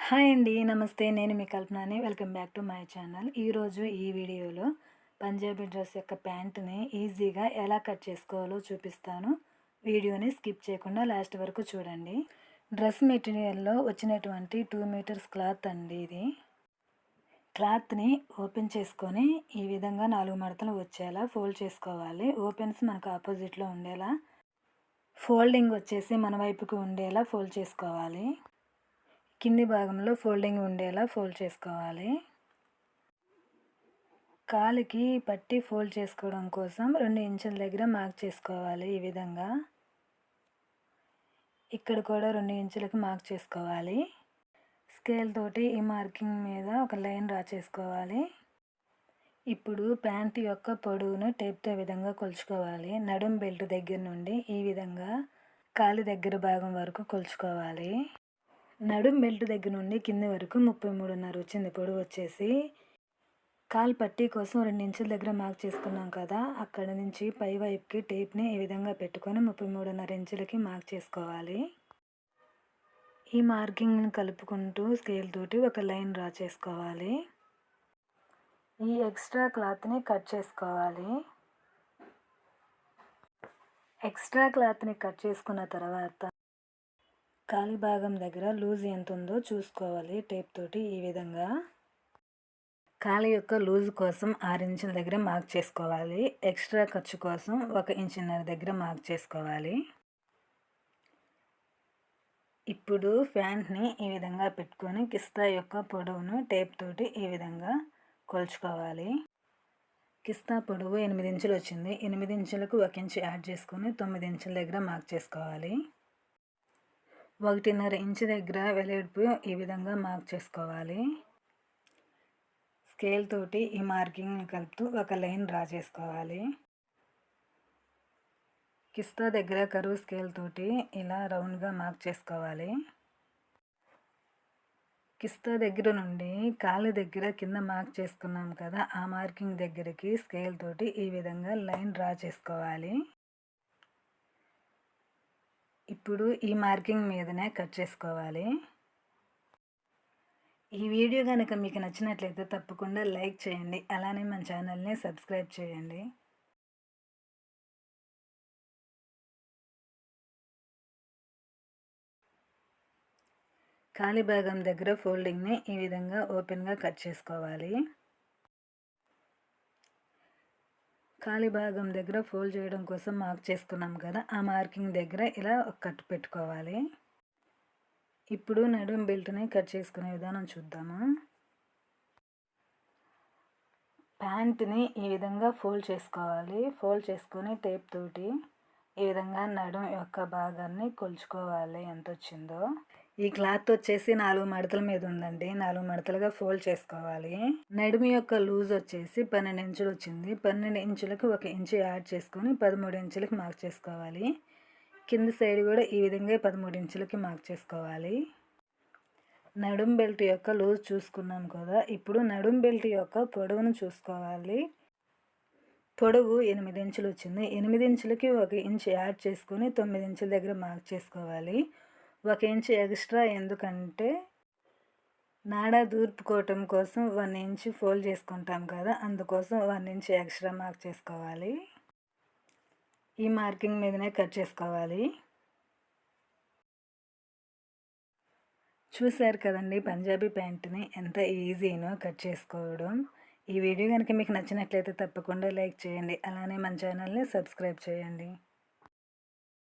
Hi అండి. నమస్తే. నేను మీ కల్పనని. Welcome back to my channel. ఈరోజు ఈ వీడియోలో పంజాబీ డ్రెస్ యొక్క ప్యాంట్‌ని ఈజీగా ఎలా కట్ చేసుకోవాలో చూపిస్తాను. వీడియోని స్కిప్ చేయకుండా లాస్ట్ వరకు చూడండి. డ్రెస్ మెటీరియల్‌లో వచ్చినటువంటి 2 మీటర్స్ క్లాత్ అండి ఇది. క్లాత్‌ని ఓపెన్ చేసుకొని ఈ విధంగా 4 మడతలు వచ్చేలా ఫోల్డ్ చేసుకోవాలి. ఓపెన్స్ మనకు ఆపోజిట్‌లో ఉండేలా, ఫోల్డింగ్ వచ్చేసి మన వైపుకి ఉండేలా ఫోల్డ్ చేసుకోవాలి. కింది భాగంలో ఫోల్డింగ్ ఉండేలా ఫోల్డ్ చేసుకోవాలి. కాలుకి పట్టి ఫోల్డ్ చేసుకోవడం కోసం 2 ఇంచుల దగ్గర మార్క్ చేసుకోవాలి. ఈ విధంగా ఇక్కడ కూడా 2 ఇంచులకి మార్క్ చేసుకోవాలి. స్కేల్ తోటి ఈ మార్కింగ్ మీద ఒక లైన్ డ్రా చేసుకోవాలి. ఇప్పుడు ప్యాంట్ యొక్క పొడవును టేప్తో విధంగా కొలుచుకోవాలి. నడుం బెల్ట్ దగ్గర నుండి ఈ విధంగా కాలి దగ్గర భాగం వరకు కొలుచుకోవాలి. నడుం బెల్ట్ దగ్గర నుండి కింది వరకు 33.5 వచ్చింది పొడవు వచ్చేసి. కాలు పట్టీ కోసం 2 ఇంచుల దగ్గర మార్క్ చేసుకున్నాం కదా, అక్కడ నుంచి పై వైపుకి టేప్ని ఈ విధంగా పెట్టుకొని 33.5 ఇంచులకి మార్క్ చేసుకోవాలి. ఈ మార్కింగ్ని కలుపుకుంటూ స్కేల్ తోటి ఒక లైన్ డ్రా చేసుకోవాలి. ఈ ఎక్స్ట్రా క్లాత్ని కట్ చేసుకోవాలి. ఎక్స్ట్రా క్లాత్ని కట్ చేసుకున్న తర్వాత కాలి భాగం దగ్గర లూజ్ ఎంత ఉందో చూసుకోవాలి. టేప్ తోటి ఈ విధంగా కాలి యొక్క లూజ్ కోసం 6 ఇంచుల దగ్గర మార్క్ చేసుకోవాలి. ఎక్స్ట్రా ఖర్చు కోసం 1 ఇంచున్నర దగ్గర మార్క్ చేసుకోవాలి. ఇప్పుడు ప్యాంట్ని ఈ విధంగా పెట్టుకొని కిస్తా యొక్క పొడవును టేప్ తోటి ఈ విధంగా కొలుచుకోవాలి. కిస్తా పొడవు 8 ఇంచులు వచ్చింది. 8 ఇంచులకు 1 ఇంచు యాడ్ చేసుకొని 9 ఇంచుల దగ్గర మార్క్ చేసుకోవాలి. 1.5 ఇంచు దగ్గర వెడల్పు ఈ విధంగా మార్క్ చేసుకోవాలి. స్కేల్ తోటి ఈ మార్కింగ్ని కలుపుతూ ఒక లైన్ డ్రా చేసుకోవాలి. కిస్తా దగ్గర కరువు స్కేల్ తోటి ఇలా రౌండ్గా మార్క్ చేసుకోవాలి. కిస్తా దగ్గర నుండి కాలు దగ్గర కింద మార్క్ చేసుకున్నాం కదా, ఆ మార్కింగ్ దగ్గరికి స్కేల్ తోటి ఈ విధంగా లైన్ డ్రా చేసుకోవాలి. ఇప్పుడు ఈ మార్కింగ్ మీదనే కట్ చేసుకోవాలి. ఈ వీడియో కనుక మీకు నచ్చినట్లయితే తప్పకుండా లైక్ చేయండి. అలానే మన ఛానల్ని సబ్స్క్రైబ్ చేయండి. కాలి భాగం దగ్గర ఫోల్డింగ్ని ఈ విధంగా ఓపెన్గా కట్ చేసుకోవాలి. కాలి భాగం దగ్గర ఫోల్డ్ చేయడం కోసం మార్క్ చేసుకున్నాం కదా, ఆ మార్కింగ్ దగ్గర ఇలా ఒక కట్ పెట్టుకోవాలి. ఇప్పుడు నడుం బెల్ట్ని కట్ చేసుకునే విధానం చూద్దాము. ప్యాంట్ని ఈ విధంగా ఫోల్డ్ చేసుకోవాలి. ఫోల్డ్ చేసుకొని టేప్ తోటి ఈ విధంగా నడుం యొక్క భాగాన్ని కొలుచుకోవాలి ఎంత వచ్చిందో. ఈ క్లాత్ వచ్చేసి 4 మడతల మీద ఉందండి. 4 మడతలుగా ఫోల్డ్ చేసుకోవాలి. నడుము యొక్క లూజ్ వచ్చేసి 12 ఇంచులు వచ్చింది. 12 ఇంచులకు 1 ఇంచు యాడ్ చేసుకొని 13 ఇంచులకి మార్క్ చేసుకోవాలి. కింది సైడ్ కూడా ఈ విధంగా 13 ఇంచులకి మార్క్ చేసుకోవాలి. నడుం బెల్ట్ యొక్క లూజ్ చూసుకున్నాం కదా, ఇప్పుడు నడుం బెల్ట్ యొక్క పొడవును చూసుకోవాలి. పొడవు 8 ఇంచులు వచ్చింది. 8 ఇంచులకి 1 ఇంచు యాడ్ చేసుకొని 9 ఇంచుల దగ్గర మార్క్ చేసుకోవాలి. 1 ఇంచు ఎక్స్ట్రా ఎందుకంటే నాడా దూర్పుకోవటం కోసం 1 ఇంచు ఫోల్డ్ చేసుకుంటాం కదా, అందుకోసం 1 ఇంచు ఎక్స్ట్రా మార్క్ చేసుకోవాలి. ఈ మార్కింగ్ మీదనే కట్ చేసుకోవాలి. చూశారు కదండి పంజాబీ ప్యాంట్ని ఎంత ఈజీనో కట్ చేసుకోవడం. ఈ వీడియో కనుక మీకు నచ్చినట్లయితే తప్పకుండా లైక్ చేయండి. అలానే మన ఛానల్ని సబ్స్క్రైబ్ చేయండి.